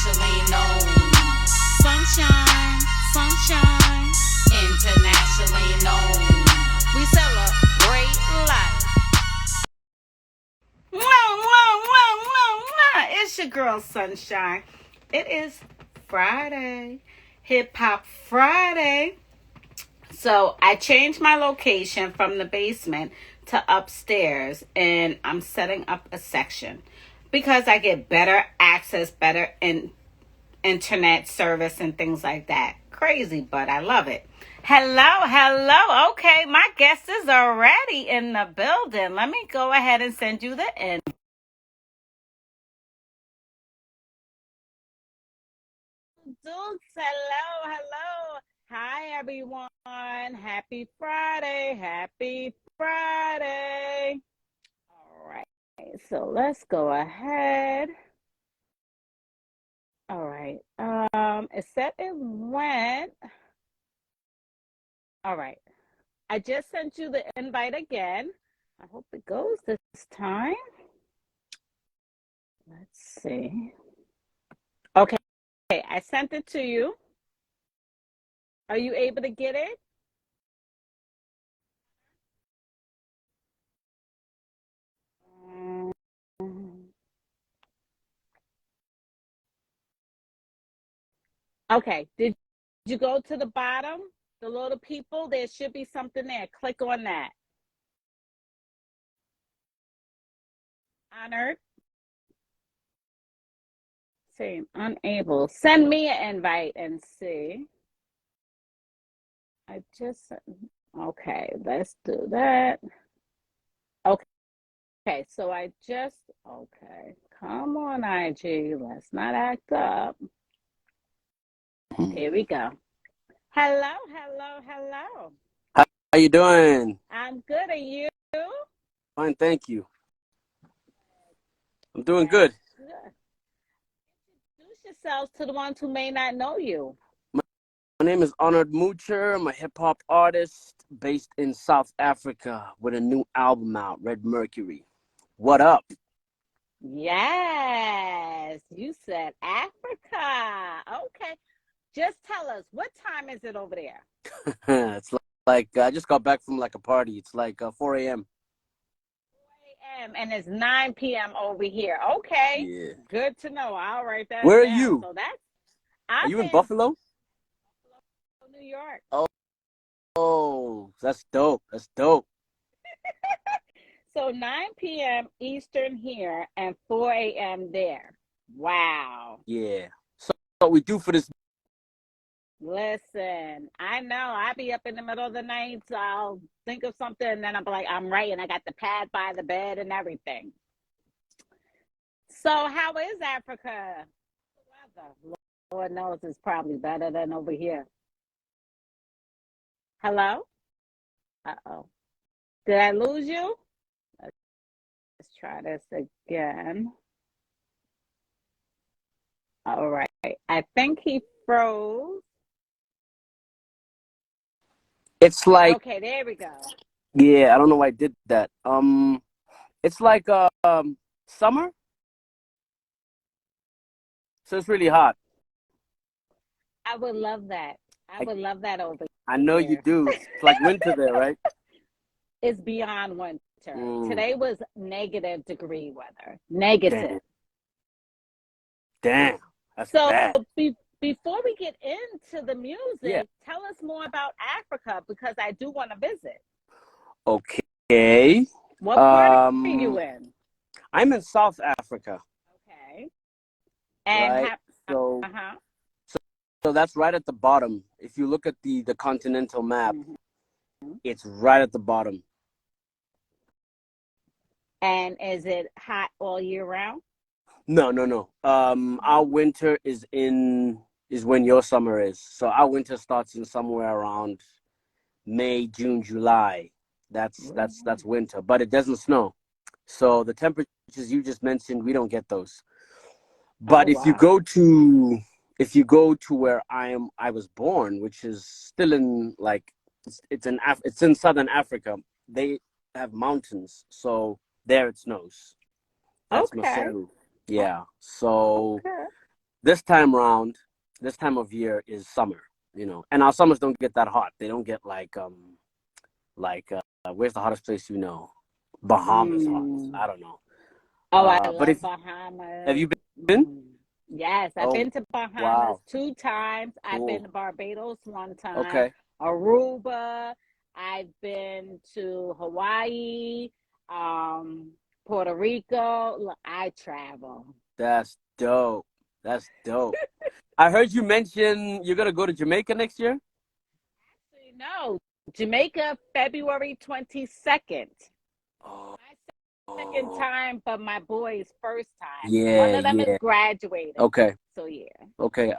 internationally known. Sunshine, sunshine, Internationally known. we celebrate life. Mwah, mwah, mwah, mwah, mwah. It's your girl, Sunshine. It is Friday, Hip Hop Friday. So I changed my location from the basement to upstairs, and I'm setting up a section because I get better access, better internet service and things like that. Crazy, but I love it. Hello, hello. Okay, my guest is already in the building. Let me go ahead and send you the invite. Dukes, hello, hello. Hi, everyone. Happy Friday. Happy Friday. All right. So let's go ahead. All right. It said it went. All right. I just sent you the invite again. I hope it goes this time. Let's see. Okay. I sent it to you. Are you able to get it? Okay. Did you go to the bottom? The little people? There should be something there. Click on that. Honored. See, unable. Send me an invite and see. I just, okay, let's do that. Okay, so I just, okay, come on, IG, let's not act up. Here we go. Hello, hello, hello. How you doing? I'm good. Are you? Fine, thank you. I'm doing That's good. good. Introduce yourselves to the ones who may not know you. My name is Honored Moocher. I'm a hip hop artist based in South Africa with a new album out, Red Mercury. What up? Yes, you said Africa. Okay, just tell us, what time is it over there? It's like I just got back from like a party. It's like 4 a.m. 4 a.m. and it's 9 p.m. over here. Okay, Yeah. good to know. I'll write that Where are down. you? So that's, Are I'm you in in Buffalo? New York. Oh, that's dope. That's dope. So 9 p.m. Eastern here and 4 a.m. there. Wow. Yeah. So what we do for this? Listen, I know I be up in the middle of the night, so I'll think of something and then I'm like, I'm writing. I got the pad by the bed and everything. So how is Africa? The weather? Lord knows it's probably better than over here. Hello? Uh-oh. Did I lose you? Let's try this again. All right. I think he froze. It's like, Okay, there we go. yeah, I don't know why I did that. It's like summer, so it's really hot. I would love that. I I, would love that over I know you here. do. It's like winter there, right? It's beyond winter. Mm, Today was negative degree weather. damn, Negative. damn, that's So bad. before we get into the Yeah. music, tell us more about Africa because I do want to visit. Okay. What part are you Um, in? I'm in South Africa, Okay. And right? have So, uh-huh. so that's right at the bottom. If you look at the continental map, Mhm. it's right at the bottom. And is it hot all year round? No, no, no. Our winter is when your summer is. So our winter starts in somewhere around May, June, July. That's Really? winter, but it doesn't snow. So the temperatures you just mentioned, we don't get those. Oh But wow. if you go to where I was born, which is still in like it's in southern Africa. They have mountains, so there it snows. That's Okay. Maseru. Yeah. So Okay. this time round, this time of year is summer, you know, and our summers don't get that hot. They don't get where's the hottest place you know? Bahamas hot. Mm. I don't know. Oh, I But love if have Bahamas. you been? Yes, I've Oh, been to Bahamas wow, 2 times. I've been cool. to Barbados 1 time, Okay, Aruba. I've been to Hawaii, um, Puerto Rico. Look, I travel. that's dope. That's dope. I heard you mention you're gonna go to Jamaica next year. Actually, no, Jamaica, February 22nd. Oh, My second time, but my boy's first time. One yeah, of them is yeah. graduating. Okay, So yeah. okay.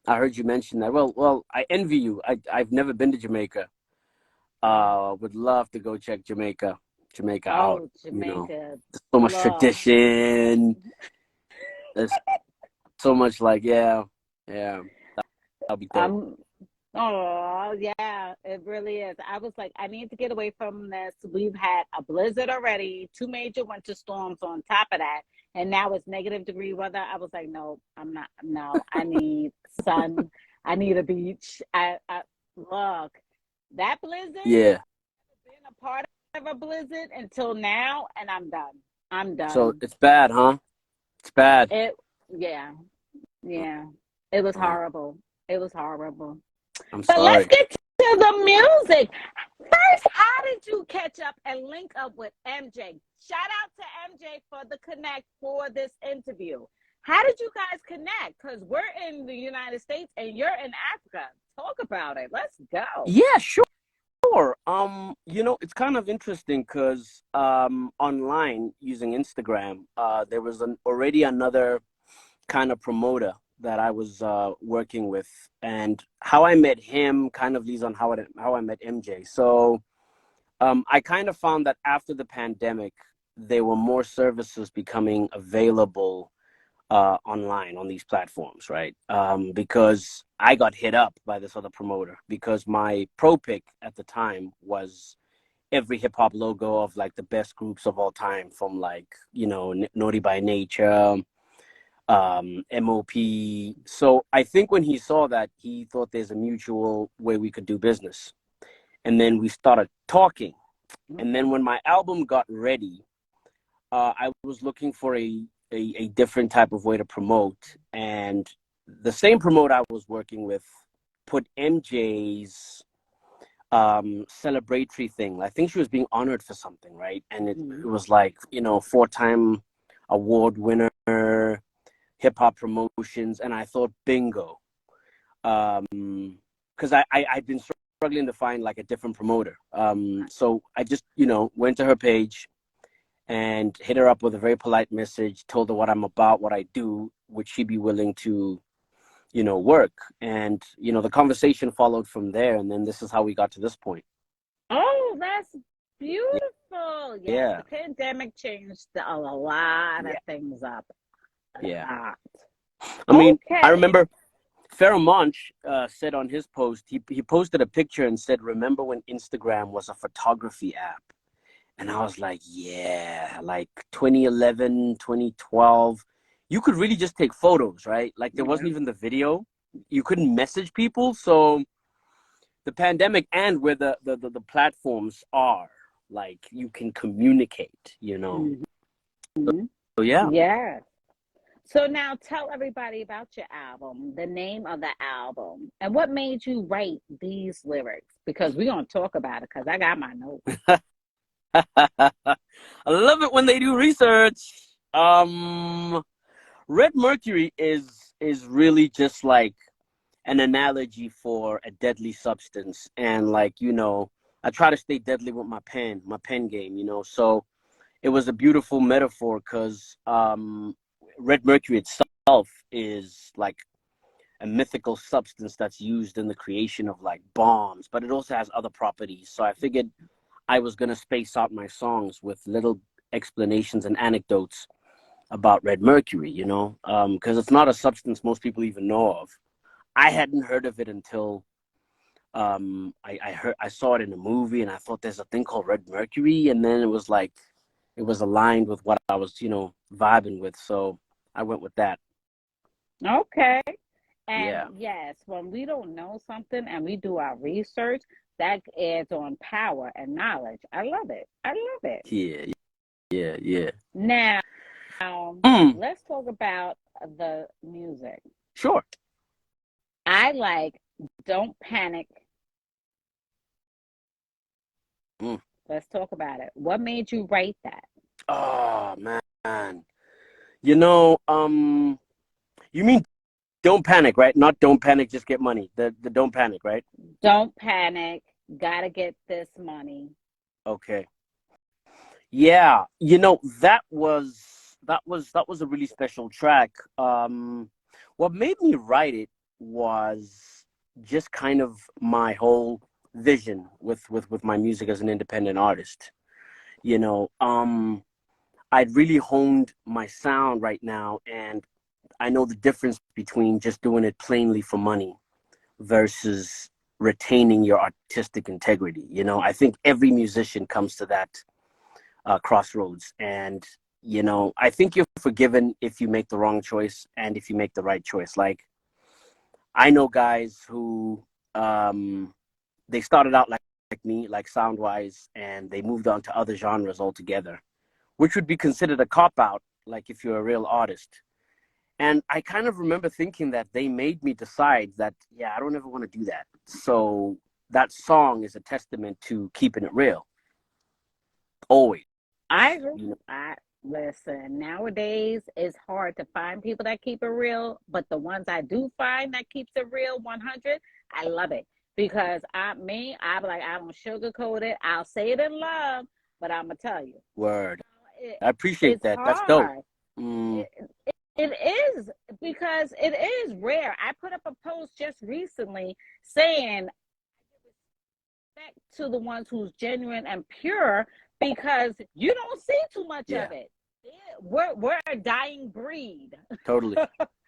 I heard you mention that. Well, I envy you. I've never been to Jamaica. Would love to go check Jamaica out. Oh, You know, Jamaica. there's so much Look. tradition. There's so much like, yeah, yeah. That'll be dope. Um, oh, yeah, it really is. I was like, I need to get away from this. We've had a blizzard already, 2 major winter storms on top of that, and now it's negative degree weather. I was like, no, I'm not. No, I need sun. I need a beach. I look, that blizzard, Yeah. been a part of a blizzard until now, and I'm done. I'm So done. it's bad, huh? It's bad. It, yeah, yeah. It was Oh, horrible. It was horrible. I'm But let's sorry. get to the music. First, how did you catch up and link up with MJ? Shout out to MJ for the connect for this interview. How did you guys connect? Because we're in the United States and you're in Africa. Talk about it. Let's go. Yeah, sure. You know, it's kind of interesting because online using Instagram, there was already another kind of promoter that I was working with, and how I met him kind of leads on how I met MJ. So I kind of found that after the pandemic, there were more services becoming available online on these platforms, right? Because I got hit up by this other promoter because my pro pick at the time was every hip hop logo of like the best groups of all time, from like, you know, Naughty by Nature, MOP. So I think when he saw that, he thought there's a mutual way we could do business. And then we started talking. And then when my album got ready, I was looking for a different type of way to promote. And the same promoter I was working with put MJ's celebratory thing. I think she was being honored for something, right? And it was like, you know, 4-time award winner, hip hop promotions. And I thought, bingo. Because I'd been struggling to find like a different promoter. So I just, you know, went to her page and hit her up with a very polite message, told her what I'm about, what I do, would she be willing to, you know, work? And, you know, the conversation followed from there. And then this is how we got to this point. Oh, that's beautiful. Yes, Yeah. the pandemic changed a lot of Yeah. things up. A Yeah. lot. I mean, I Okay. remember Pharaoh Monch said on his post, he posted a picture and said, remember when Instagram was a photography app? And I was like, yeah, like 2011, 2012, you could really just take photos, right? Like there Yeah. wasn't even the video. You couldn't message people. So the pandemic and where the platforms are, like you can communicate, you know? Mm-hmm. So yeah. Yes. So now tell everybody about your album, the name of the album, and what made you write these lyrics. Because we're gonna talk about it because I got my notes. I love it when they do research. Red Mercury is really just like an analogy for a deadly substance, and like, you know, I try to stay deadly with my pen game, you know. So it was a beautiful metaphor because red mercury itself is like a mythical substance that's used in the creation of like bombs, but it also has other properties. So I figured I was going to space out my songs with little explanations and anecdotes about red mercury, you know, because it's not a substance most people even know of. I hadn't heard of it until I saw it in a movie, and I thought there's a thing called red mercury, and then it was like it was aligned with what I was, you know, vibing with, so I went with that. Okay. And Yeah. yes, when we don't know something and we do our research, that adds on power and knowledge. I love it. I love it. Yeah. Yeah. Yeah. Now, Mm, let's talk about the music. sure. I like Don't Panic. Mm. Let's talk about it. What made you write that? Oh man. You know, you mean don't panic, right? Not don't panic, just get money. The don't panic, right? Don't panic. Gotta get this money. Okay. Yeah. That was a really special track. What made me write it was just kind of my whole vision with my music as an independent artist. You know, I'd really honed my sound right now, and I know the difference between just doing it plainly for money versus retaining your artistic integrity. I think every musician comes to that crossroads, and I think you're forgiven if you make the wrong choice and if you make the right choice. Like, I know guys who they started out like me, like sound wise, and they moved on to other genres altogether, which would be considered a cop out, like if you're a real artist. And I kind of remember thinking that they made me decide that, yeah, I don't ever want to do that. So that song is a testament to keeping it real, always. I agree. You know? I listen. Nowadays, it's hard to find people that keep it real, but the ones I do find that keeps it real, 100, I love it because I'm like I don't sugarcoat it. I'll say it in love, but I'm gonna tell you, Word. it, I appreciate it's that. That's dope. hard. Mm, It, it is because it is rare. I put up a post just recently saying respect to the ones who's genuine and pure because you don't see too much yeah, of it. We're a dying breed, totally.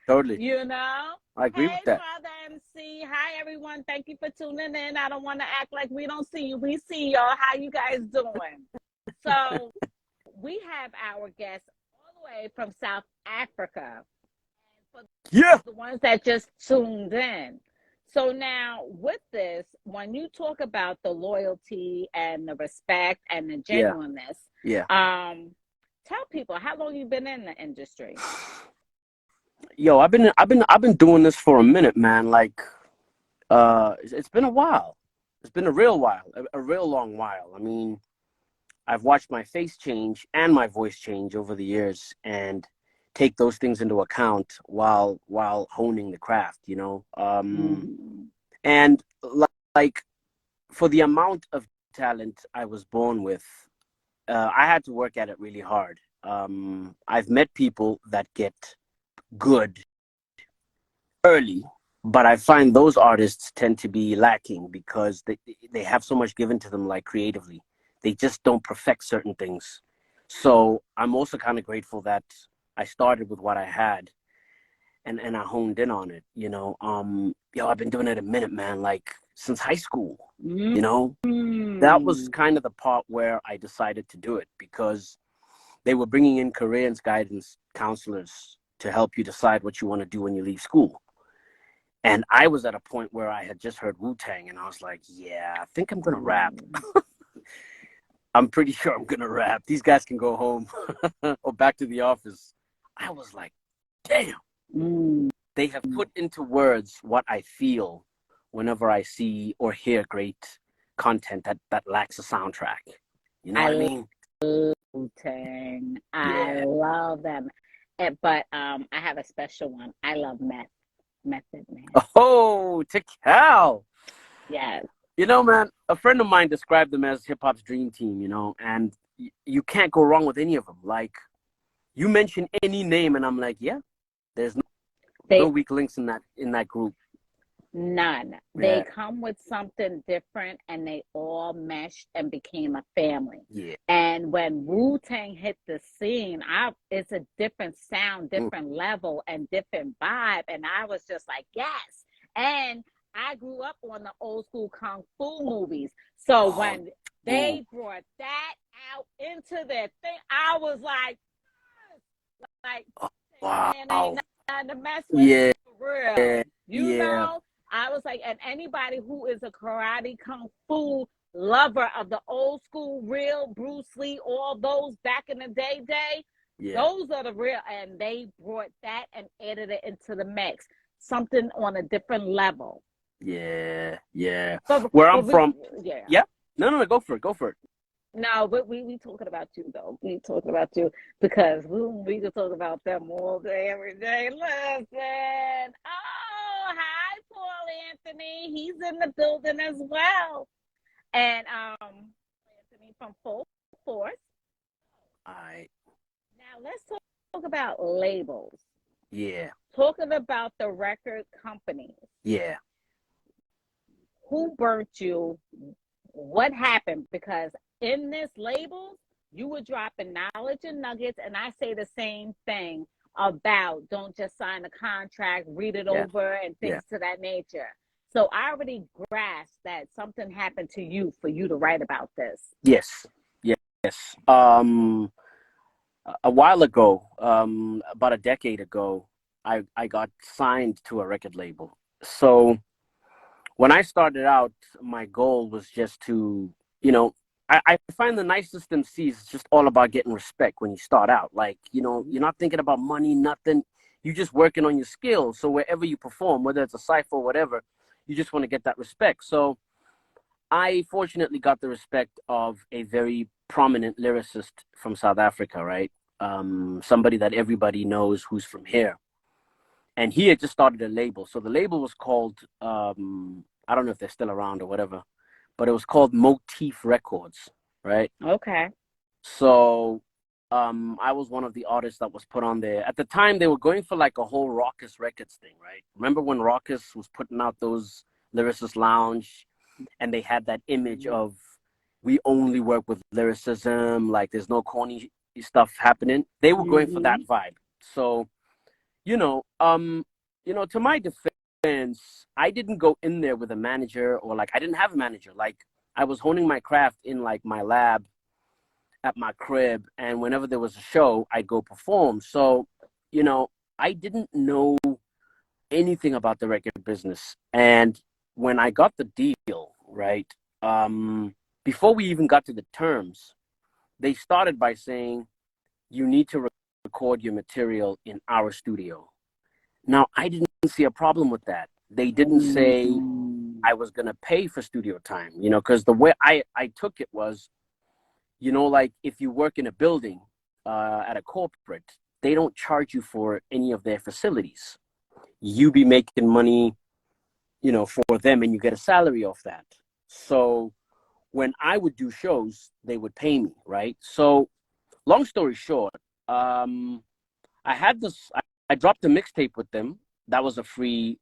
Totally. you know. I agree Hey, with that. Father MC. Hi, everyone. Thank you for tuning in. I don't want to act like we don't see you. We see y'all. How you guys doing? So we have our guests all the way from South Africa. For Yeah. the ones that just tuned in. So now with this, when you talk about the loyalty and the respect and the Yeah. genuineness, Yeah. tell people how long you've been in the industry. Yo, I've been doing this for a minute, man. Like, it's been a while. It's been a real while, a real long while. I mean, I've watched my face change and my voice change over the years, and take those things into account while honing the craft. Mm-hmm. And like, for the amount of talent I was born with, I had to work at it really hard. I've met people that get good early, but I find those artists tend to be lacking because they have so much given to them, like creatively. They just don't perfect certain things. So I'm also kind of grateful that I started with what I had, and I honed in on it. Yo, I've been doing it a minute, man, like since high school. You know, that was Mm-hmm. kind of the part where I decided to do it because they were bringing in career guidance counselors to help you decide what you want to do when you leave school. And I was at a point where I had just heard Wu-Tang, and I was like, yeah, I think I'm going to rap. I'm pretty sure I'm going to rap. These guys can go home or back to the office. I was like, damn, Mm-hmm. they have put into words what I feel whenever I see or hear great content that lacks a soundtrack. You know what I I mean? love Tang. I Yeah. love them. But I have a special one. I love Method Man. Oh, to Cal. Yes. Man, a friend of mine described them as hip hop's dream team, and you can't go wrong with any of them. Like, you mention any name, and I'm like, yeah, there's no They weak links in that group. None. They Yeah, come with something different and they all meshed and became a family. yeah, And when Wu Tang hit the scene, it's a different sound, mm. different level, and different vibe. And I was just like, yes. And I grew up on the old school kung fu movies. So Oh, when ooh, they brought that out into their thing, I was like, yes. Like, oh, man ain't wow, to mess with Yeah, for real. You yeah, know, I was like, and anybody who is a karate kung fu lover of the old school, real Bruce Lee, all those back in the day, yeah, those are the real. And they brought that and added it into the mix, something on a different level. yeah, yeah. But Where I'm but we from, yeah. yeah. No, no, no. Go for it. Go for it. No, but we talking about you though. We talking about you because we can talk about them all day, every day. Listen. Oh, hi, Paul Anthony. He's in the building as well. And Anthony from Full Force. I. Now let's talk about labels. Yeah, Talking about the record companies. yeah. Who burnt you? What happened? Because in this labels, you were dropping knowledge and nuggets, and I say the same thing about don't just sign a contract, read it Yeah, over, and yeah. things to that nature. So I already grasped that something happened to you for you to write about this. Yes, yes. A while ago, about a decade ago, I got signed to a record label. So when I started out, my goal was just to, I find the nicest MCs is just all about getting respect when you start out. Like, you're not thinking about money, nothing. You're just working on your skills. So wherever you perform, whether it's a cypher or whatever, you just want to get that respect. So I fortunately got the respect of a very prominent lyricist from South Africa, right? Somebody that everybody knows who's from here. And he had just started a label. So the label was called, I don't know if they're still around or whatever, but it was called Motif Records, right? Okay. So I was one of the artists that was put on there. At the time, they were going for like a whole Raucous Records thing, right? Remember when Raucous was putting out those Lyricist Lounge and they had that image of we only work with lyricism, like there's no corny stuff happening. They were going for that vibe. So, you know, um, to my defense, I didn't go in there with a manager or like I didn't have a manager. Like I was honing my craft in like my lab at my crib, and whenever there was a show, I'd go perform. So, I didn't know anything about the record business. And when I got the deal, right, before we even got to the terms, they started by saying, you need to record your material in our studio. Now, I didn't see a problem with that. They didn't say I was going to pay for studio time, because the way I took it was, like if you work in a building at a corporate, they don't charge you for any of their facilities. You be making money, for them, and you get a salary off that. So when I would do shows, they would pay me, right? So long story short, I had this. I dropped a mixtape with them. That was a free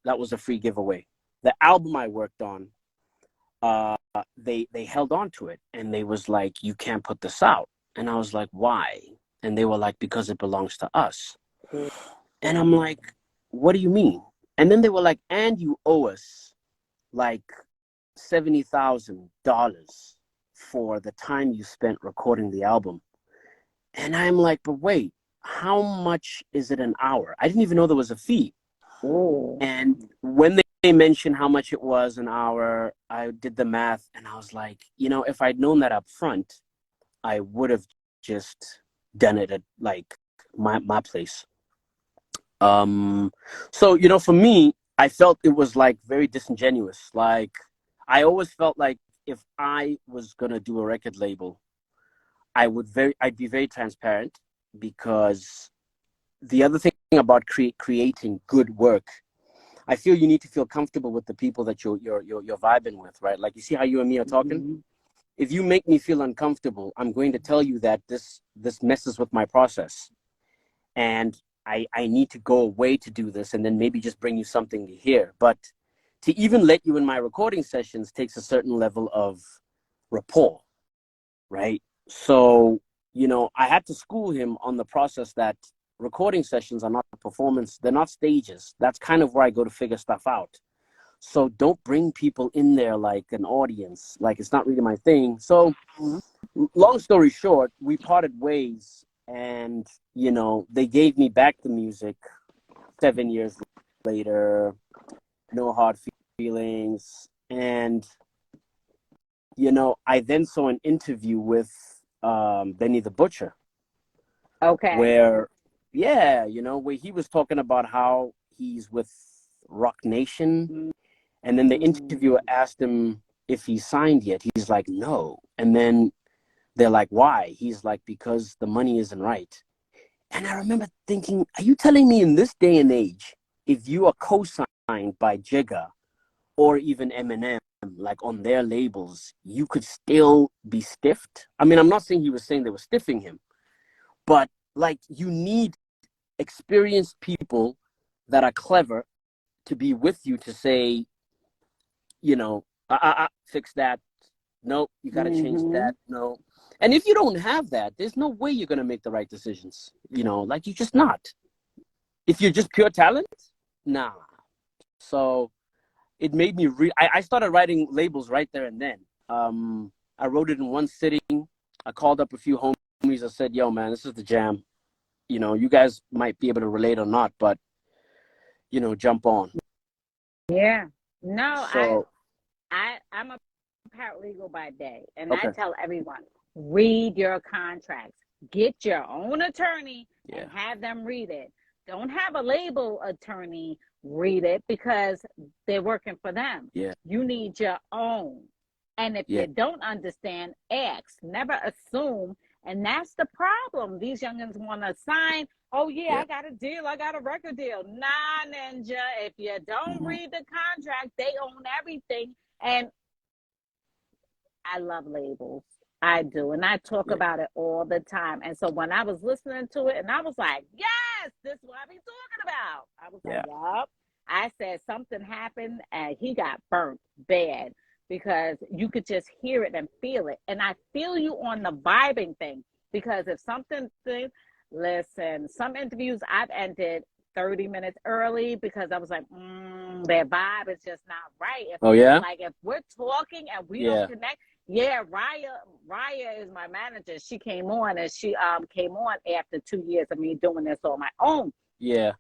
giveaway. The album I worked on, they held on to it, and they was like, you can't put this out. And I was like, why? And they were like, because it belongs to us. And I'm like, what do you mean? And then they were like, and you owe us like $70,000 for the time you spent recording the album. And I'm like, but wait, how much is it an hour? I didn't even know there was a fee. Oh. And when they mentioned how much it was an hour, I did the math, and I was like, if I'd known that up front, I would have just done it at like my place. So, for me, I felt it was like very disingenuous. Like I always felt like if I was gonna do a record label, I'd be very transparent, because the other thing about creating good work, I feel you need to feel comfortable with the people that you're vibing with, right? Like you see how you and me are talking. If you make me feel uncomfortable, I'm going to tell you that this messes with my process, and I need to go away to do this, and then maybe just bring you something to hear. But to even let you in my recording sessions takes a certain level of rapport, right? So, I had to school him on the process that recording sessions are not a performance. They're not stages. That's kind of where I go to figure stuff out. So don't bring people in there like an audience. Like it's not really my thing. So long story short, we parted ways, and, they gave me back the music 7 years later, no hard feelings. And, I then saw an interview with Benny the Butcher Okay. where, where he was talking about how he's with Rock Nation. And then the interviewer asked him if he signed yet. He's like, no. And then they're like, why? He's like, because the money isn't right. And I remember thinking, are you telling me in this day and age, if you are co-signed by Jigga or even Eminem, like on their labels, you could still be stiffed? I mean, I'm not saying he was saying they were stiffing him, but like you need experienced people that are clever to be with you to say, fix that. No, you got to change that. No. And if you don't have that, there's no way you're going to make the right decisions. Like you're just not. If you're just pure talent, nah. So it made me I started writing labels right there and then. I wrote it in one sitting. I called up a few homies. I said, yo, man, this is the jam. You guys might be able to relate or not, but, jump on. Yeah. No, So, I'm a paralegal by day, and okay. I tell everyone, read your contracts. Get your own attorney and have them read it. Don't have a label attorney read it because they're working for them. Yeah. You need your own. And if you don't understand, ask. Never assume. And that's the problem. These youngins want to sign. Oh, I got a deal. I got a record deal. Nah, Ninja. If you don't read the contract, they own everything. And I love labels. I do. And I talk about it all the time. And so when I was listening to it, and I was like, yes, this is what I be talking about. I was like, yup. I said something happened and he got burnt bad because you could just hear it and feel it. And I feel you on the vibing thing because if something, listen, some interviews I've ended 30 minutes early because I was like, their vibe is just not right. Like if we're talking and we don't connect, Raya is my manager. She came on and she came on after 2 years of me doing this on my own. Yeah.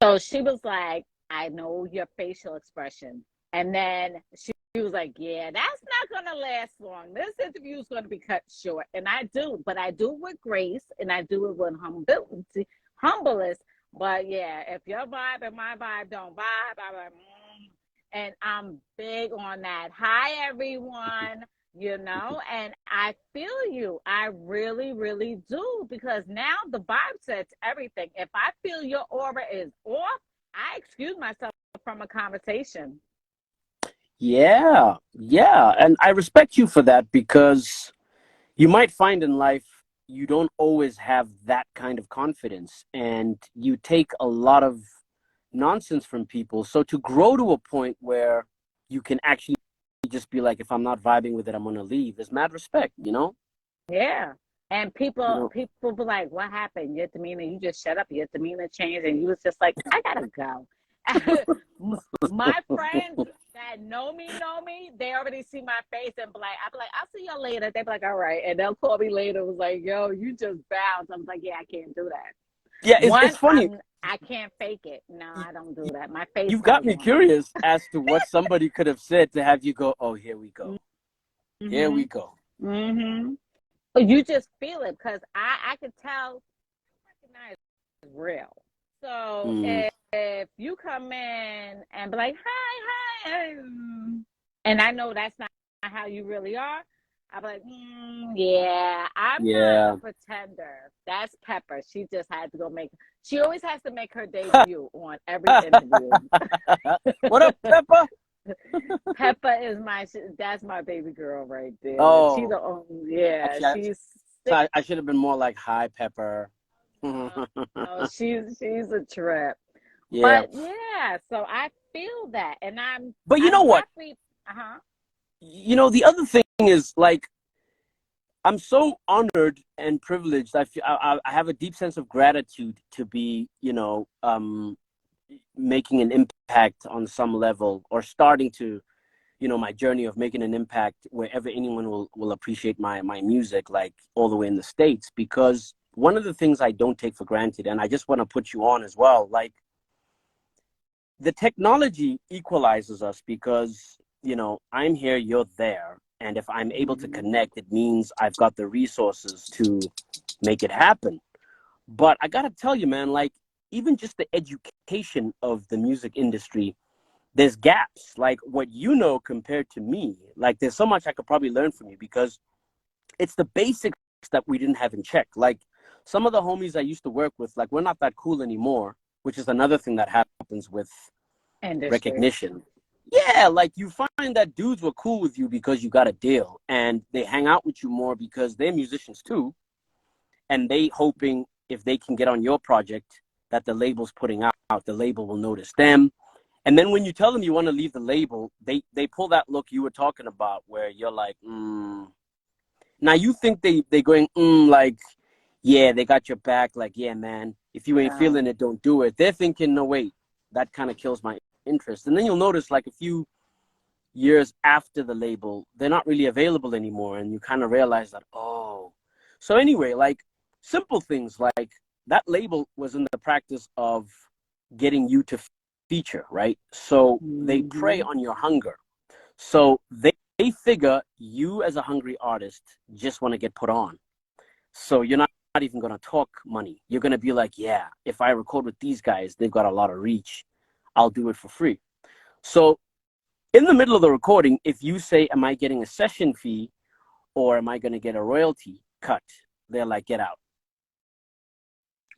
So she was like, I know your facial expression. And then she was like, yeah, that's not going to last long. This interview is going to be cut short. And I do, but I do it with grace and I do it with humbleness. But if your vibe and my vibe don't vibe, I'm like, and I'm big on that. Hi, everyone, and I feel you. I really, really do because now the vibe sets everything. If I feel your aura is off, I excuse myself from a conversation. Yeah. And I respect you for that because you might find in life you don't always have that kind of confidence and you take a lot of nonsense from people. So to grow to a point where you can actually just be like, if I'm not vibing with it, I'm going to leave is mad respect, Yeah. And people be like, what happened? Your demeanor, you just shut up. Your demeanor changed. And you was just like, I got to go. My friends that know me, they already see my face and be like, I'll see you later. They be like, all right. And they'll call me later. It was like, yo, you just bounced. I was like, yeah, I can't do that. Yeah, it's funny. I can't fake it. No, I don't do that. My face. You've got me curious as to what somebody could have said to have you go, oh, here we go. Here we go. You just feel it because I could tell, recognize it's real. So if you come in and be like, hi, and I know that's not how you really are, I'll be like, I'm not a pretender. That's Pepper. She just had to go she always has to make her debut on every interview. What up, Pepper? Pepper is that's my baby girl right there. Oh. She's the only, actually, I should have been more like, hi, Pepper. She's a trip. Yeah. But so I feel that. And but you know what? The other thing is like, I'm so honored and privileged. I have a deep sense of gratitude to be, making an impact on some level or starting to, my journey of making an impact wherever anyone will appreciate my music, like all the way in the States. Because one of the things I don't take for granted, and I just want to put you on as well, like the technology equalizes us because, you know, I'm here, you're there. And if I'm able to connect, it means I've got the resources to make it happen. But I got to tell you, man, like, even just the education of the music industry, there's gaps. Like, what you know compared to me, like, there's so much I could probably learn from you because it's the basics that we didn't have in check. Like, some of the homies I used to work with, like, we're not that cool anymore, which is another thing that happens with Industry. recognition. Yeah, like, you find that dudes were cool with you because you got a deal, and they hang out with you more because they're musicians too, and they hoping if they can get on your project that the label's putting out, the label will notice them. And then when you tell them you want to leave the label, they pull that look you were talking about where you're like, Now you think they going, like, yeah, they got your back. Like, yeah, man, if you ain't feeling it, don't do it. They're thinking, no, wait, that kind of kills my interest. And then you'll notice, like, a few years after the label, they're not really available anymore. And you kind of realize that, oh. So anyway, like, simple things like that label was in the practice of getting you to feature, right? So they prey on your hunger. So they figure you as a hungry artist just want to get put on. So you're not even going to talk money. You're going to be like, yeah, if I record with these guys, they've got a lot of reach. I'll do it for free. So in the middle of the recording, if you say, am I getting a session fee or am I going to get a royalty cut? They're like, get out.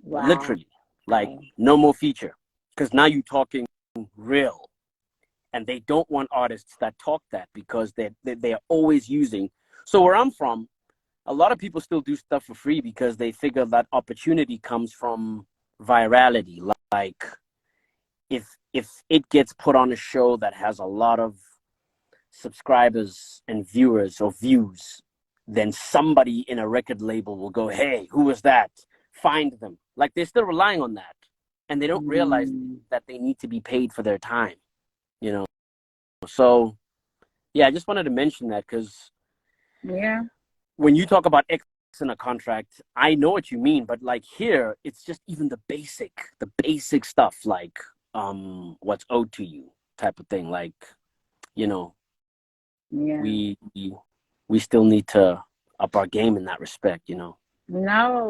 Wow. Literally, like, no more feature. Because now you're talking real. And they don't want artists that talk that because they're always using. So where I'm from, a lot of people still do stuff for free because they figure that opportunity comes from virality. Like, if it gets put on a show that has a lot of subscribers and viewers or views, then somebody in a record label will go, hey, who was that? Find them. Like, they're still relying on that. And they don't realize that they need to be paid for their time, you know? So, yeah, I just wanted to mention that because when you talk about X in a contract, I know what you mean, but like here, it's just even the basic stuff, like what's owed to you type of thing. Like, you know, we still need to up our game in that respect, you know. No,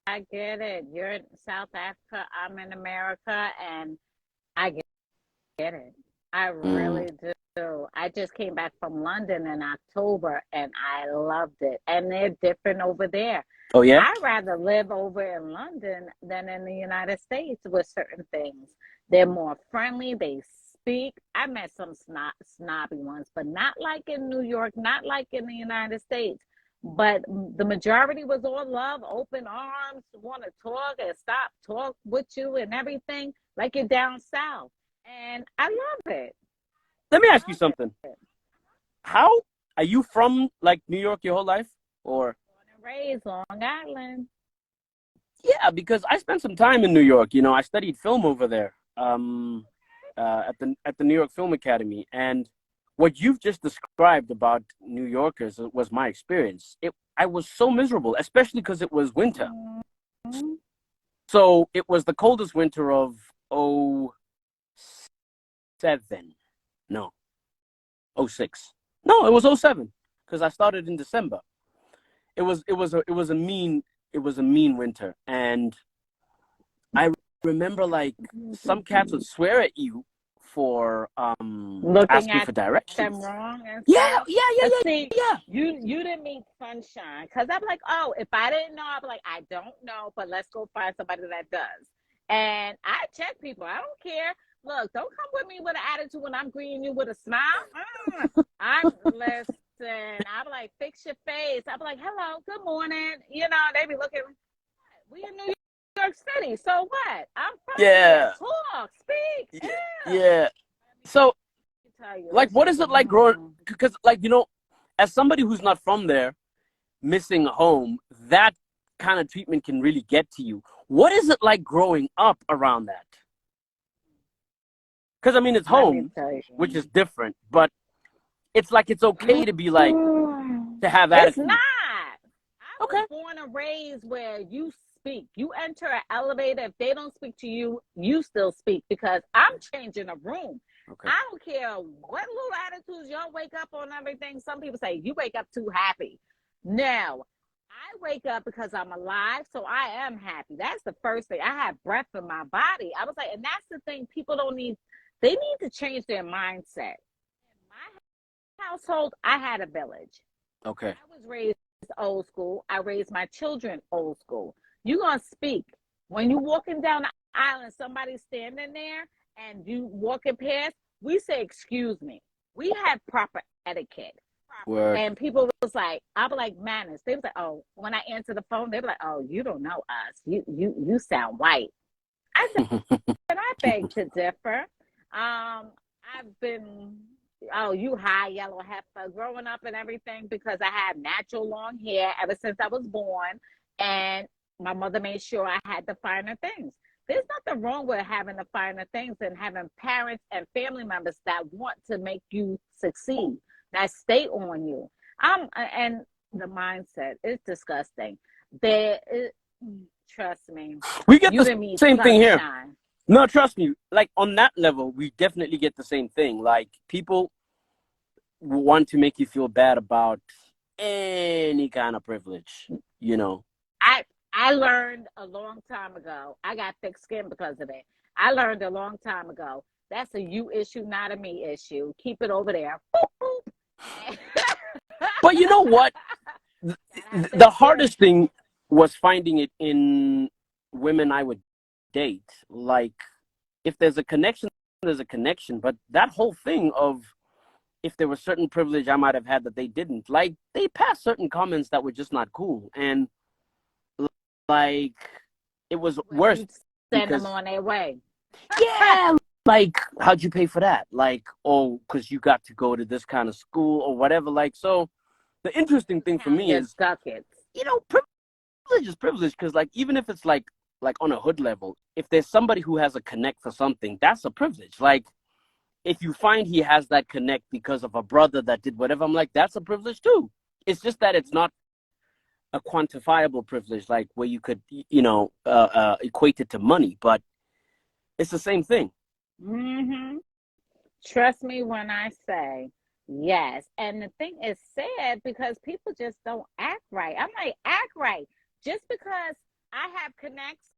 I get it. You're in South Africa, I'm in America, and I get it. I really do. I just came back from London in October, and I loved it. And they're different over there. Oh, yeah? I'd rather live over in London than in the United States with certain things. They're more friendly. They speak. I met some snobby ones, but not like in New York, not like in the United States. But the majority was all love, open arms, want to talk and talk with you and everything, like you're down south. And I love it. Let me ask you something. How are you from, like, New York your whole life, or? Born and raised Long Island. Yeah, because I spent some time in New York. You know, I studied film over there, at the New York Film Academy, and what you've just described about New Yorkers was my experience. I was so miserable, especially because it was winter. So it was the coldest winter of 07. No, 06. No, it was 07 because I started in December. It was a mean winter, and I remember, like, some cats would swear at you for asking for directions. Them wrong and yeah. See, you didn't mean sunshine, because I'm like, oh, if I didn't know, I'd be like, I don't know, but let's go find somebody that does. And I check people. I don't care. Look, don't come with me with an attitude when I'm greeting you with a smile. Listen, I'm like, fix your face. I'm like, hello, good morning. You know, they be looking, we in New York City, so what? I'm from here. Talk, speak. Yeah. So, like, what is it like growing? Because, like, you know, as somebody who's not from there, missing home, that kind of treatment can really get to you. What is it like growing up around that? Because, I mean, it's home, which is different, but it's like it's okay to be like, to have attitude. It's not. I was born and raised where you speak. You enter an elevator, if they don't speak to you, you still speak, because I'm changing a room. Okay. I don't care what little attitudes y'all wake up on everything. Some people say you wake up too happy. No, I wake up because I'm alive, so I am happy. That's the first thing. I have breath in my body. I was like, and that's the thing. People don't need. They need to change their mindset. In my household, I had a village. Okay. I was raised old school. I raised my children old school. You're going to speak. When you're walking down the aisle and somebody's standing there and you walking past, we say, excuse me. We had proper etiquette. Word. And people was like, I'll be like, manners. They was like, oh, when I answer the phone, they be like, oh, you don't know us. You sound white. I said, I beg to differ. I've been, oh, you high yellow heifer, growing up and everything, because I had natural long hair ever since I was born. And my mother made sure I had the finer things. There's nothing wrong with having the finer things and having parents and family members that want to make you succeed, that stay on you. And the mindset is disgusting. Trust me. We get You the and me, same thing here. sunshine. No, trust me. Like on that level, we definitely get the same thing. Like people want to make you feel bad about any kind of privilege, you know. I learned a long time ago. I got thick skin because of it. I learned a long time ago. That's a you issue, not a me issue. Keep it over there. Boop, boop. But you know what? The hardest thing was finding it in women I would date. Like, if there's a connection, there's a connection. But that whole thing of if there was certain privilege I might have had that they didn't, like, they passed certain comments that were just not cool. And, like, it was worse. Send them on their way. Yeah. Like, how'd you pay for that? Like, oh, because you got to go to this kind of school or whatever. Like, so the interesting thing for me is, you know, privilege is privilege, because, like, even if it's like on a hood level, if there's somebody who has a connect for something, that's a privilege. Like, if you find he has that connect because of a brother that did whatever, I'm like, that's a privilege too. It's just that it's not a quantifiable privilege, like where you could, you know, equate it to money, but it's the same thing. Mm-hmm. Trust me when I say yes. And the thing is sad because people just don't act right. I'm like, act right. Just because I have connects,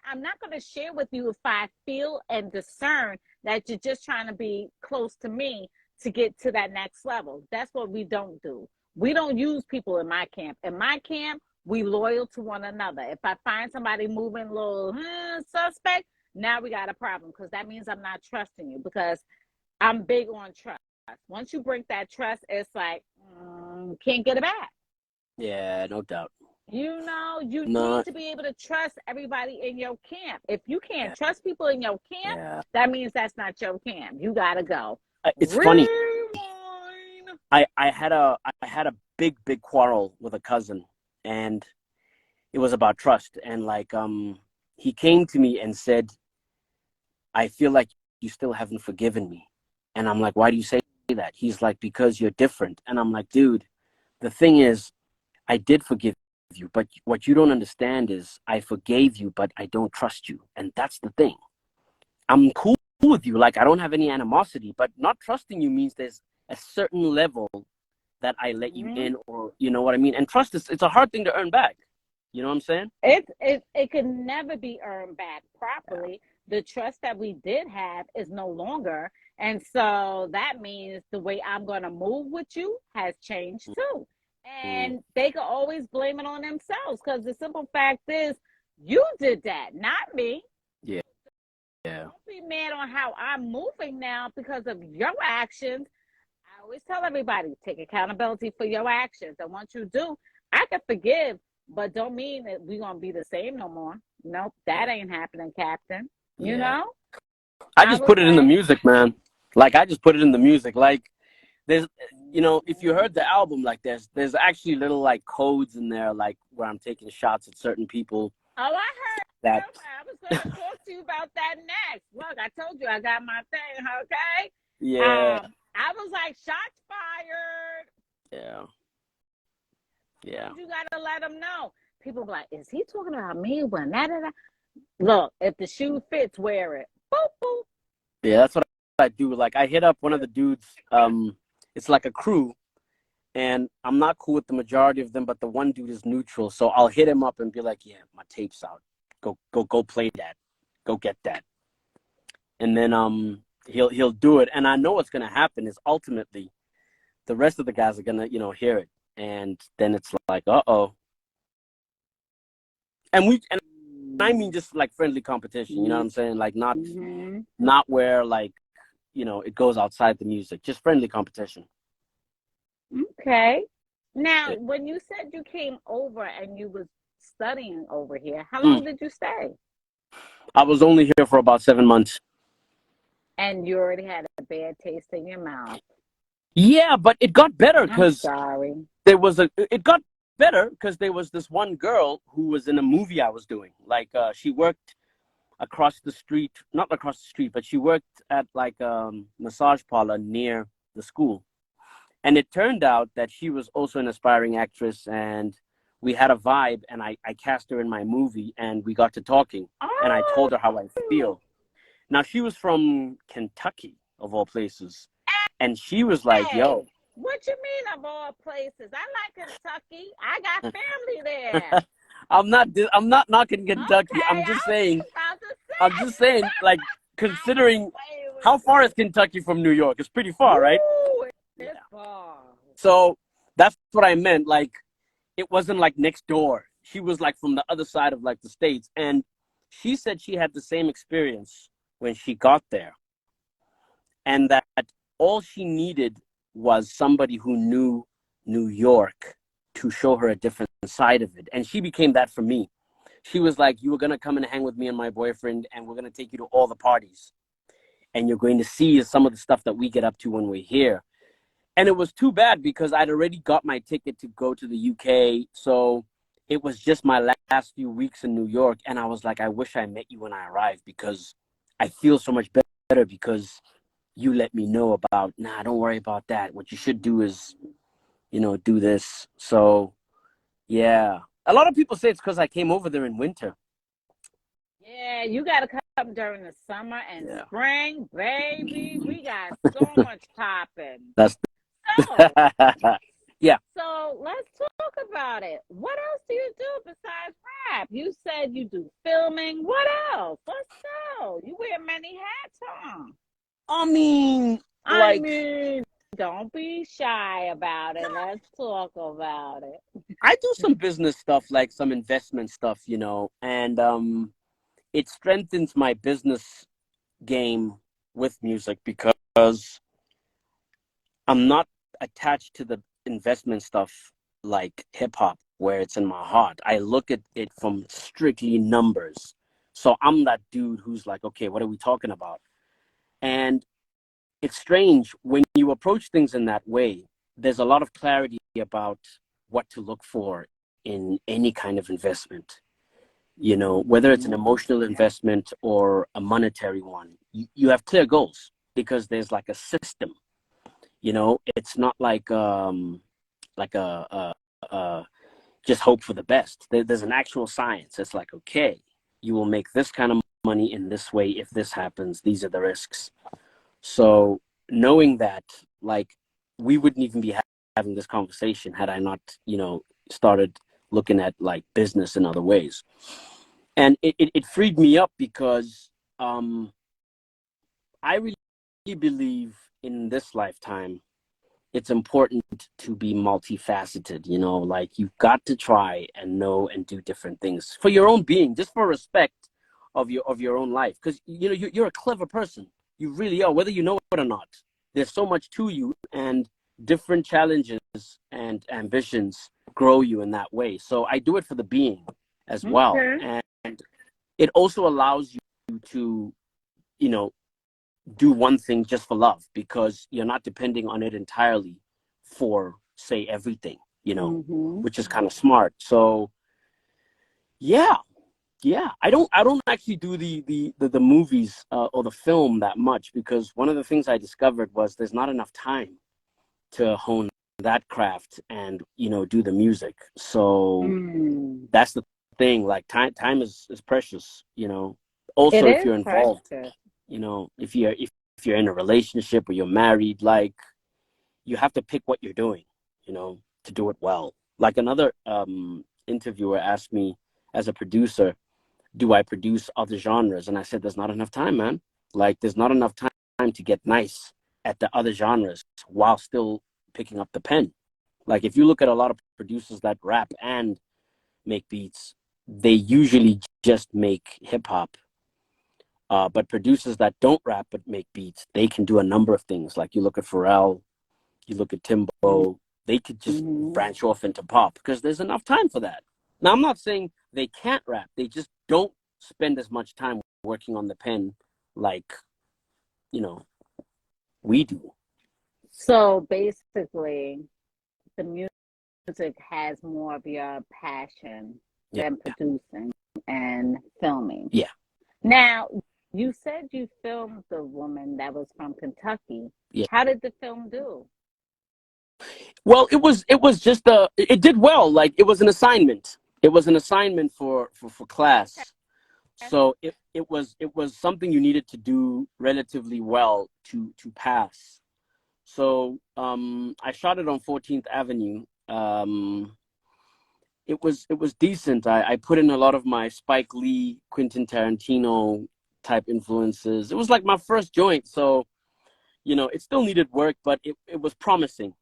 I'm not going to share with you if I feel and discern that you're just trying to be close to me to get to that next level. That's what we don't do. We don't use people in my camp. In my camp, we loyal to one another. If I find somebody moving a little suspect, now we got a problem, because that means I'm not trusting you, because I'm big on trust. Once you break that trust, it's like, can't get it back. Yeah, no doubt. You know, you need to be able to trust everybody in your camp. If you can't trust people in your camp, that means that's not your camp. You got to go. It's funny. I had a big quarrel with a cousin, and it was about trust. And like, he came to me and said, I feel like you still haven't forgiven me. And I'm like, why do you say that? He's like, because you're different. And I'm like, dude, the thing is, I did forgive you, but what you don't understand is I forgave you, but I don't trust you. And that's the thing. I'm cool with you. Like, I don't have any animosity, but not trusting you means there's a certain level that I let you in, or, you know what I mean? And trust is, it's a hard thing to earn back. You know what I'm saying? It can never be earned back properly. The trust that we did have is no longer. And so that means the way I'm going to move with you has changed too. And they can always blame it on themselves, because the simple fact is, you did that, not me. Yeah. Don't be mad on how I'm moving now because of your actions. I always tell everybody, take accountability for your actions. And once you do, I can forgive, but don't mean that we're going to be the same no more. Nope, that ain't happening, Captain. You know? I just put it in the music, man. Like, I just put it in the music. Like, there's, you know, if you heard the album, like, there's actually little, like, codes in there, like, where I'm taking shots at certain people. Oh, I heard that. I was going to talk to you about that next. Look, I told you I got my thing, okay? Yeah. I was like, shots fired. Yeah. You got to let them know. people be like, is he talking about me? When that, look, if the shoe fits, wear it. Boop, boop. Yeah, that's what I do. Like, I hit up one of the dudes. It's like a crew, and I'm not cool with the majority of them, but the one dude is neutral. So I'll hit him up and be like, yeah, my tape's out. Go play that. Go get that. And then he'll do it. And I know what's gonna happen is ultimately the rest of the guys are gonna, hear it. And then it's like, uh-oh. And I mean just like friendly competition, you know what I'm saying? Like not where like, it goes outside the music, just friendly competition. Okay. Now, when you said you came over and you was studying over here, how long did you stay? I was only here for about 7 months. And you already had a bad taste in your mouth. Yeah, but it got better because sorry. it got better because there was this one girl who was in a movie I was doing. Like, she worked across the street, not across the street, but she worked at like a massage parlor near the school. And it turned out that she was also an aspiring actress, and we had a vibe, and I cast her in my movie, and we got to talking, and I told her how I feel. Now, she was from Kentucky, of all places, and she was like, yo. What you mean of all places? I like Kentucky. I got family there. I'm not knocking Kentucky. Okay, I'm just saying, like, considering how far is Kentucky from New York? It's pretty far, right? It's far. So that's what I meant. Like, it wasn't like next door. She was like from the other side of like the States. And she said she had the same experience when she got there. And that all she needed was somebody who knew New York to show her a different side of it. And she became that for me. She was like, you were going to come and hang with me and my boyfriend, and we're going to take you to all the parties. And you're going to see some of the stuff that we get up to when we're here. And it was too bad because I'd already got my ticket to go to the UK. So it was just my last few weeks in New York. And I was like, I wish I met you when I arrived, because I feel so much better because you let me know about, nah, don't worry about that. What you should do is, do this. So, yeah. A lot of people say it's because I came over there in winter. Yeah, you got to come during the summer and spring, baby. We got so much popping. That's yeah. So let's talk about it. What else do you do besides rap? You said you do filming. What else? Let's go. You wear many hats, huh? I mean, don't be shy about it. Let's talk about it. I do some business stuff, like some investment stuff, and it strengthens my business game with music because I'm not attached to the investment stuff like hip hop, where it's in my heart. I look at it from strictly numbers. So I'm that dude who's like, okay, what are we talking about? And it's strange when you approach things in that way. There's a lot of clarity about what to look for in any kind of investment. Whether it's an emotional investment or a monetary one, you have clear goals because there's like a system. It's not like just hope for the best. There's an actual science. It's like, okay, you will make this kind of money in this way. If this happens, these are the risks. So knowing that, like, we wouldn't even be having this conversation had I not, started looking at like business in other ways. And it freed me up because I really believe in this lifetime, it's important to be multifaceted, like you've got to try and know and do different things for your own being, just for respect of your own life. Because, you're a clever person. You really are, whether you know it or not. There's so much to you, and different challenges and ambitions grow you in that way. So I do it for the being as well. And it also allows you to, do one thing just for love, because you're not depending on it entirely for, say, everything, which is kind of smart. So yeah. I don't actually do the movies or the film that much, because one of the things I discovered was there's not enough time to hone that craft and, do the music. So that's the thing. Like time is precious, It Also, if is you're involved, precious. if you're in a relationship or you're married, like, you have to pick what you're doing, to do it well. Like, another interviewer asked me, as a producer, do I produce other genres? And I said, there's not enough time, man. Like, there's not enough time to get nice at the other genres while still picking up the pen. Like, if you look at a lot of producers that rap and make beats, they usually just make hip hop. But producers that don't rap but make beats, they can do a number of things. Like, you look at Pharrell, you look at Timbo, they could just branch off into pop because there's enough time for that. Now, I'm not saying they can't rap. They just don't spend as much time working on the pen like, we do. So basically, the music has more of your passion than producing and filming. Yeah. Now, you said you filmed the woman that was from Kentucky. Yeah. How did the film do? Well, it was just it did well. Like, it was an assignment. It was an assignment for class. So it was something you needed to do relatively well to pass. So I shot it on 14th Avenue. It was decent. I put in a lot of my Spike Lee, Quentin Tarantino type influences. It was like my first joint, so it still needed work, but it was promising.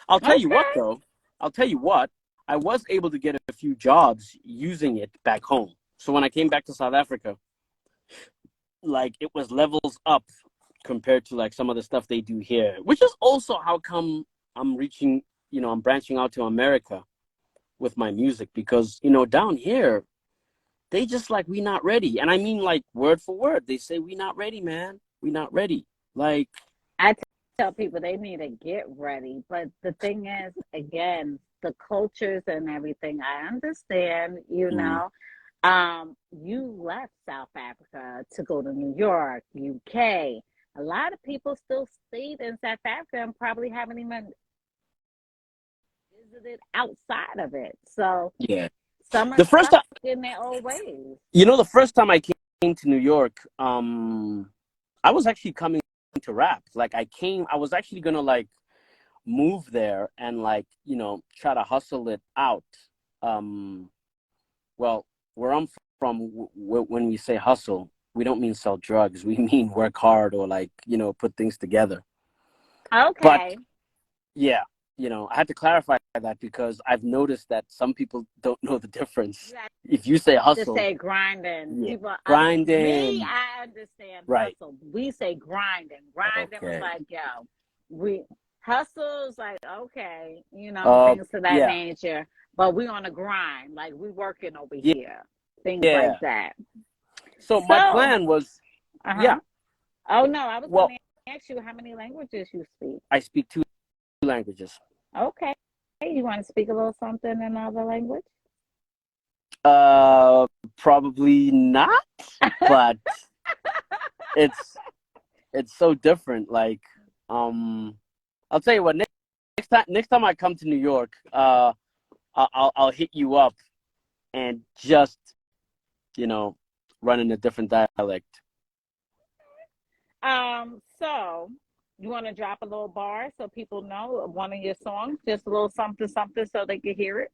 I'll tell you what, though. I'll tell you what. I was able to get a few jobs using it back home. So when I came back to South Africa, like, it was levels up compared to like some of the stuff they do here, which is also how come I'm branching out to America with my music, because, down here, they just like, we not ready. And I mean, like, word for word, they say, we not ready, man. We not ready. Like, I tell people they need to get ready. But the thing is, again, the cultures and everything, I understand, you left South Africa to go to New York, UK. A lot of people still stayed in South Africa and probably haven't even visited outside of it. So yeah. some are The first stuck time, in their old ways. the first time I came to New York, I was actually coming to rap. Like, I was actually gonna like move there and like, try to hustle it out. Well, where I'm from, when we say hustle, we don't mean sell drugs. We mean work hard or like, put things together. Okay. But yeah, I had to clarify that because I've noticed that some people don't know the difference. If you say hustle, to say grinding. yeah. People, Grinding. Me, I understand right. hustle. We say grinding. Grinding was like, hustle's like, okay, things to that nature. But we on the grind, like we working over here, things like that. So my plan was, Oh no, I was going to ask you how many languages you speak. I speak 2 languages. Okay, you want to speak a little something in another language? Probably not, but it's so different. Like, I'll tell you what. Next time I come to New York, I'll hit you up and just, run in a different dialect. So you want to drop a little bar so people know one of your songs, just a little something, something, so they can hear it?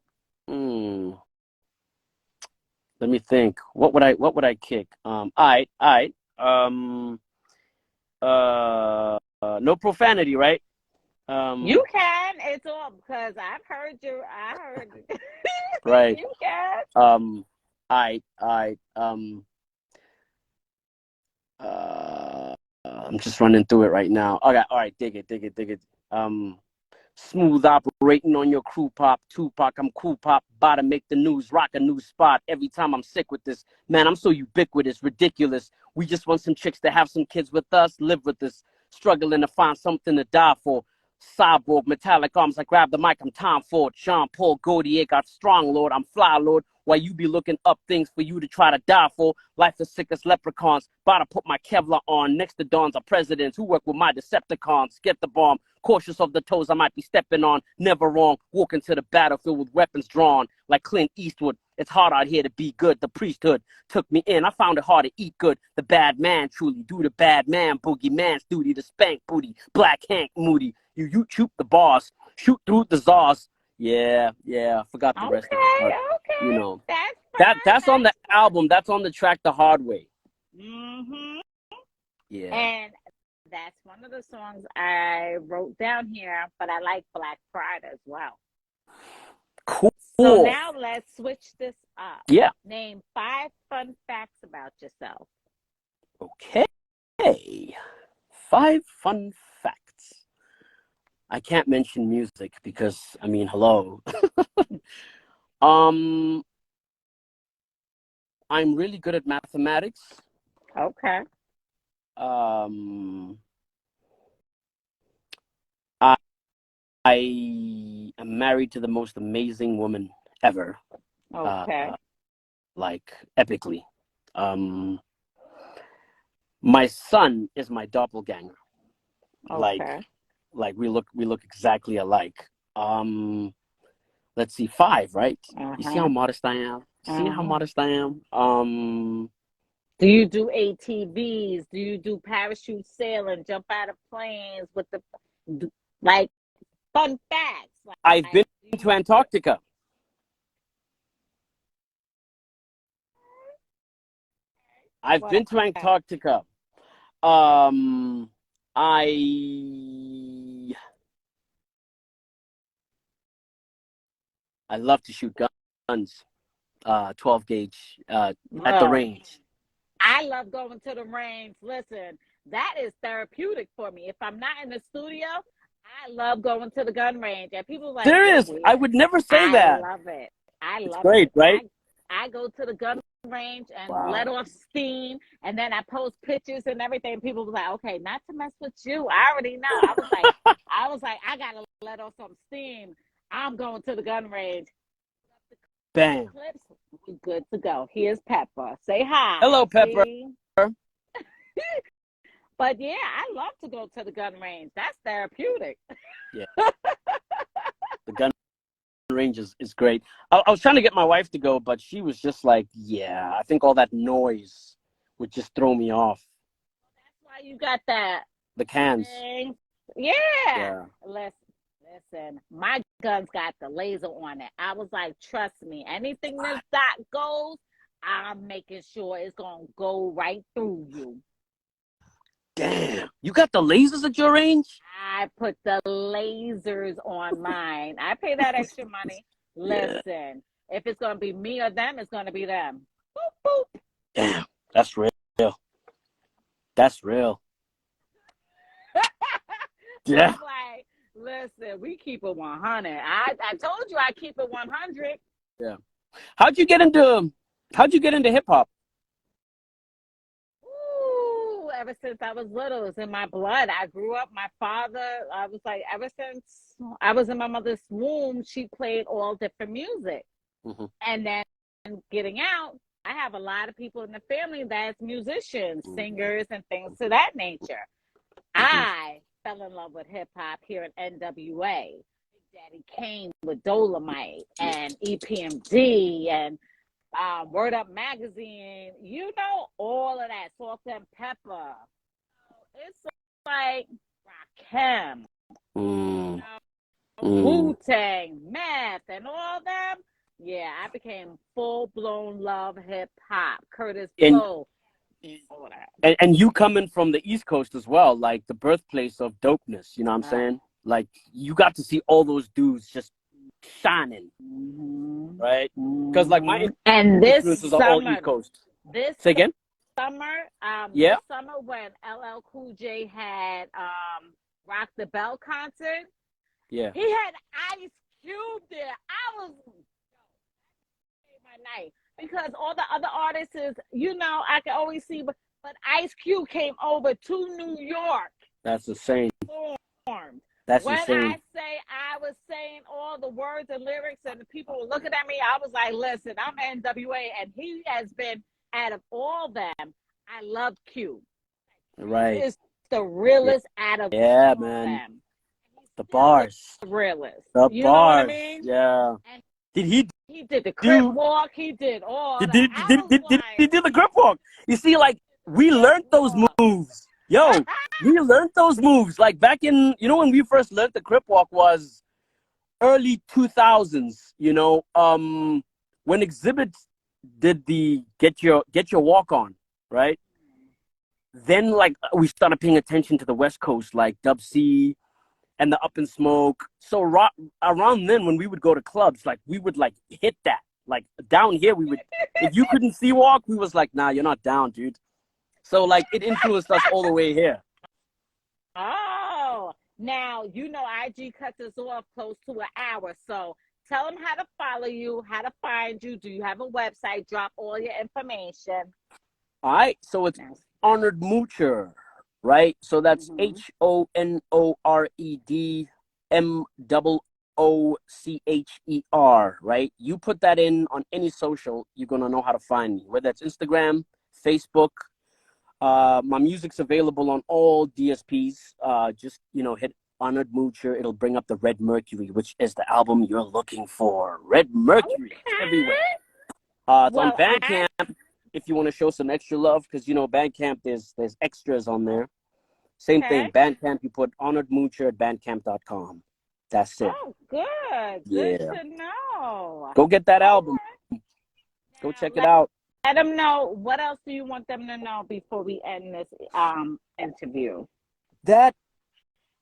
Let me think. What would I kick? All right. No profanity, right? You can. It's all because I've heard you. I heard it. Right. You can. I'm just running through it right now. Okay, all right, dig it. Smooth operating on your crew pop, Tupac, I'm cool pop, about to make the news, rock a new spot. Every time I'm sick with this, man, I'm so ubiquitous, ridiculous. We just want some chicks to have some kids with us, live with us, struggling to find something to die for. Cyborg, metallic arms, I grab the mic, I'm Tom Ford, Jean Paul Gaultier, got strong, Lord, I'm fly, Lord, while you be looking up things for you to try to die for. Life is sick as leprechauns, about to put my Kevlar on, next to dawns are presidents who work with my Decepticons, get the bomb, Cautious of the toes I might be stepping on. Never wrong. Walking to the battlefield with weapons drawn. Like Clint Eastwood. It's hard out here to be good. The priesthood took me in. I found it hard to eat good. The bad man truly do the bad man. Boogeyman's duty to spank booty. Black Hank Moody. You shoot the boss. Shoot through the czars. Yeah. Forgot the rest of it. But, Okay. you know, That's that's on the album. That's on the track The Hard Way. Mm-hmm. Yeah. And that's one of the songs I wrote down here, but I like Black Pride as well. Cool. So now let's switch this up. Yeah. Name 5 fun facts about yourself. Okay. 5 fun facts. I can't mention music because, I mean, hello. I'm really good at mathematics. Okay. I am married to the most amazing woman ever. Okay. Like epically. My son is my doppelganger. Okay. Like we look exactly alike. Let's see, 5, right? You see how modest I am? See how modest I am? Do you do ATVs? Do you do parachute sailing? Jump out of planes with the like fun facts? Like, I've been to Antarctica. I've been to Antarctica. I love to shoot guns. 12 gauge at the range. I love going to the range. Listen, that is therapeutic for me. If I'm not in the studio, I love going to the gun range. And people are like, serious? I would never say that. I love it. It's great, right? I go to the gun range and let off steam, and then I post pictures and everything. People were like, okay, not to mess with you. I already know. I was like, I gotta let off some steam. I'm going to the gun range. Bam. We good to go. Here's Pepper. Say hi. Hello, Pepper. But yeah, I love to go to the gun range. That's therapeutic. Yeah. The gun range is great. I was trying to get my wife to go, but she was just like, yeah, I think all that noise would just throw me off. That's why you got that. The cans. Yeah. Listen, my gun's got the laser on it. I was like, trust me, anything this dot goes, I'm making sure it's going to go right through you. Damn. You got the lasers at your range? I put the lasers on mine. I pay that extra money. Listen, if it's going to be me or them, it's going to be them. Boop, boop. Damn. That's real. That's real. Yeah. Like, listen, we keep it 100. I told you I keep it 100. Yeah. How'd you get into hip hop? Ooh, ever since I was little, it's in my blood. I grew up. My father, I was like, ever since I was in my mother's womb, she played all different music. Mm-hmm. And then getting out, I have a lot of people in the family that's musicians, singers, and things to that nature. I fell in love with hip hop here in NWA. Big Daddy Kane with Dolomite and EPMD and Word Up Magazine. You know, all of that. Salt and Pepper. It's like Rakim, Wu-Tang, Meth, and all them. Yeah, I became full-blown love hip-hop. Curtis Blow. And you coming from the East Coast as well, like the birthplace of dopeness, you know what I'm saying? Like, you got to see all those dudes just shining, right? Because, like, my influences are all East Coast. Say again? Summer, this summer when LL Cool J had Rock the Bell concert, he had Ice Cube there. I was my night. Because all the other artists, you know, I can always see, but Ice Cube came over to New York. That's insane. That's insane. When I say I was saying all the words and lyrics and the people were looking at me, I was like, listen, I'm NWA, and he has been, out of all them, I love Cube. Right. He is the realest out of all man. them. The Still the bars. realest. The You know what I bars. mean? Yeah. And Did he he did the crip do walk. He did all did, that. did, I did, was did, did he like, do the grip walk? You see, like, we crip learned those walk. moves. Yo, we learned those moves. Like back in, when we first learned the grip walk was early 2000s, when Exhibit did the get your walk on, right? Then like we started paying attention to the West Coast, like Dub C and the Up in Smoke. So around then, when we would go to clubs, like we would like hit that. Like down here, we would, if you couldn't see walk, we was like, nah, you're not down, dude. So like it influenced us all the way here. Oh, now IG cuts us off close to an hour. So tell them how to follow you, how to find you. Do you have a website? Drop all your information. All right, so it's Honored Moocher, right? So that's HONORED MOOCHER, right? You put that in on any social, you're gonna know how to find me, whether it's Instagram, Facebook. My music's available on all DSPs. Just hit Honored Moocher. It'll bring up the Red Mercury, which is the album you're looking for. Red Mercury, it's everywhere. It's on Bandcamp if you want to show some extra love, because Bandcamp there's extras on there. Same thing, Bandcamp. You put Honored Moocher at bandcamp.com. That's it. Oh, good. Good to know. Go get that album. Go check it out. Let them know. What else do you want them to know before we end this interview? That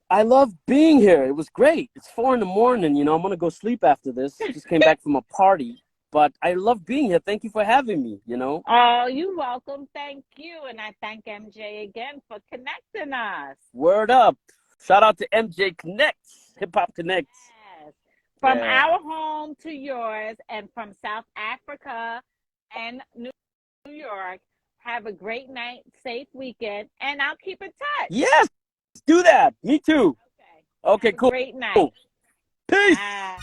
I love being here. It was great. It's 4 a.m. I'm gonna go sleep after this. Just came back from a party, but I love being here. Thank you for having me. Oh, you're welcome. Thank you, and I thank MJ again for connecting us. Word up! Shout out to MJ Connects, Hip Hop Connects. Yes. From our home to yours, and from South Africa and New York. Have a great night, safe weekend, and I'll keep in touch. Yes, do that. Me too. Okay, cool. Great night. Peace. Bye.